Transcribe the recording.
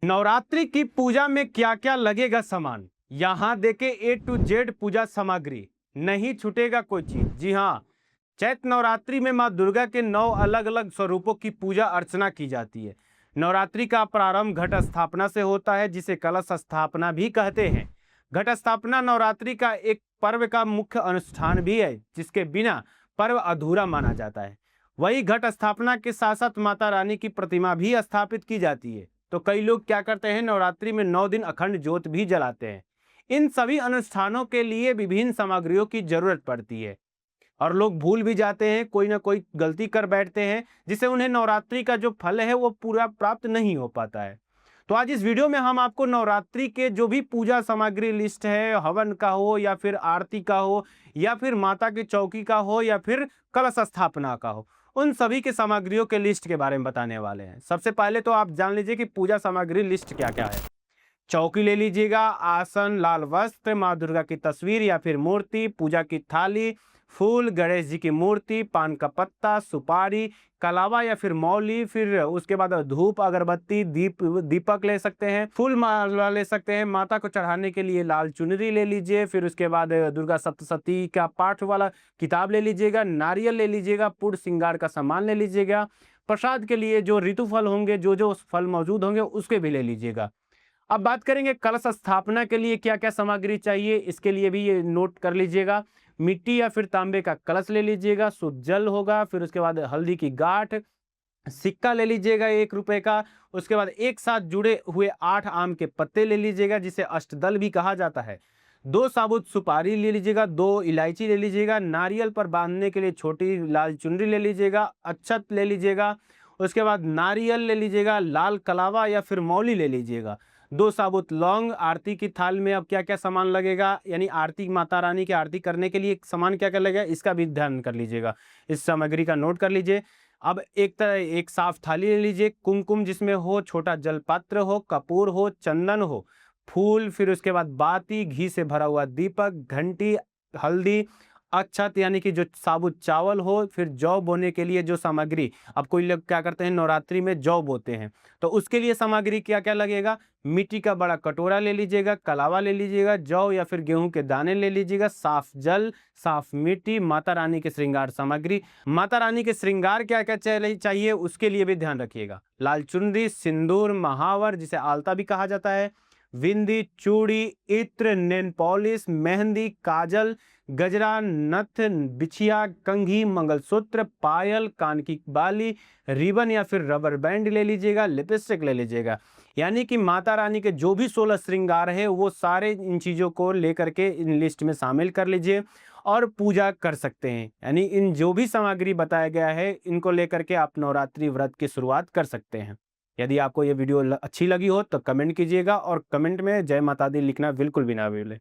नवरात्रि की पूजा में क्या क्या लगेगा सामान, यहाँ देखे ए टू जेड पूजा सामग्री, नहीं छूटेगा कोई चीज। जी हाँ, चैत्र नवरात्रि में माँ दुर्गा के 9 अलग अलग स्वरूपों की पूजा अर्चना की जाती है। नवरात्रि का प्रारंभ घट स्थापना से होता है, जिसे कलश स्थापना भी कहते हैं। घट स्थापना नवरात्रि का एक पर्व का मुख्य अनुष्ठान भी है, जिसके बिना पर्व अधूरा माना जाता है। वही घट स्थापना के साथ साथ माता रानी की प्रतिमा भी स्थापित की जाती है। तो कई लोग क्या करते हैं, नवरात्रि में 9 दिन अखंड ज्योत भी जलाते हैं। इन सभी अनुष्ठानों के लिए विभिन्न सामग्रियों की जरूरत पड़ती है और लोग भूल भी जाते हैं, कोई ना कोई गलती कर बैठते हैं, जिससे उन्हें नवरात्रि का जो फल है वो पूरा प्राप्त नहीं हो पाता है। तो आज इस वीडियो में हम आपको नवरात्रि के जो भी पूजा सामग्री लिस्ट है, हवन का हो या फिर आरती का हो या फिर माता की चौकी का हो या फिर कलश स्थापना का हो, उन सभी के सामग्रियों के लिस्ट के बारे में बताने वाले हैं। सबसे पहले तो आप जान लीजिए कि पूजा सामग्री लिस्ट क्या क्या है। चौकी ले लीजिएगा, आसन, लाल वस्त्र, माँ दुर्गा की तस्वीर या फिर मूर्ति, पूजा की थाली, फूल, गणेश जी की मूर्ति, पान का पत्ता, सुपारी, कलावा या फिर मौली, फिर उसके बाद धूप, अगरबत्ती, दीपक ले सकते हैं, फूल माला ले सकते हैं। माता को चढ़ाने के लिए लाल चुनरी ले लीजिए। फिर उसके बाद दुर्गा सप्तशती का पाठ वाला किताब ले लीजिएगा, नारियल ले लीजिएगा, पुष्प श्रृंगार का सामान ले लीजिएगा। प्रसाद के लिए जो ऋतु फल होंगे, जो जो फल मौजूद होंगे, उसके भी ले लीजिएगा। अब बात करेंगे कलश स्थापना के लिए क्या क्या सामग्री चाहिए, इसके लिए भी ये नोट कर लीजिएगा। मिट्टी या फिर तांबे का कलश ले लीजिएगा, शुद्ध जल होगा, फिर उसके बाद हल्दी की गांठ, सिक्का ले लीजिएगा 1 रुपए का। उसके बाद एक साथ जुड़े हुए 8 आम के पत्ते ले लीजिएगा, जिसे अष्टदल भी कहा जाता है। 2 साबुत सुपारी ले लीजिएगा, 2 इलायची ले लीजिएगा, नारियल पर बांधने के लिए छोटी लाल चुनरी ले लीजिएगा, अक्षत ले लीजिएगा। उसके बाद नारियल ले लीजिएगा, लाल कलावा या फिर मौली ले लीजिएगा, 2 साबुत लौंग। आरती की थाल में अब क्या क्या सामान लगेगा, यानी आरती, माता रानी की आरती करने के लिए सामान क्या क्या लगेगा, इसका भी ध्यान कर लीजिएगा, इस सामग्री का नोट कर लीजिए। अब एक साफ थाली ले लीजिए, कुमकुम जिसमें हो, छोटा जल पात्र हो, कपूर हो, चंदन हो, फूल, फिर उसके बाद बाती, घी से भरा हुआ दीपक, घंटी, हल्दी, अक्षत यानी कि जो साबुत चावल हो, फिर जौ बोने के लिए जो सामग्री, अब कोई लोग क्या करते हैं नवरात्रि में जौ बोते हैं, तो उसके लिए सामग्री क्या क्या लगेगा। मिट्टी का बड़ा कटोरा ले लीजिएगा, कलावा ले लीजिएगा, जौ या फिर गेहूं के दाने ले लीजिएगा, साफ जल, साफ मिट्टी, माता रानी के श्रृंगार सामग्री। माता रानी के श्रृंगार क्या क्या चाहिए उसके लिए भी ध्यान रखिएगा। लाल चुनरी, सिंदूर, महावर जिसे आलता भी कहा जाता है, बिंदी, चूड़ी, इत्र, नेल पॉलिश, मेहंदी, काजल, गजरा, नथ, बिछिया, कंघी, मंगलसूत्र, पायल, कान की बाली, रिबन या फिर रबर बैंड ले लीजिएगा, लिपस्टिक ले लीजिएगा। यानी कि माता रानी के जो भी 16 श्रृंगार है वो सारे इन चीज़ों को लेकर के इन लिस्ट में शामिल कर लीजिए और पूजा कर सकते हैं। यानी इन जो भी सामग्री बताया गया है, इनको लेकर के आप नवरात्रि व्रत की शुरुआत कर सकते हैं। यदि आपको ये वीडियो अच्छी लगी हो तो कमेंट कीजिएगा और कमेंट में जय माता दी लिखना बिल्कुल भी ना भूलें।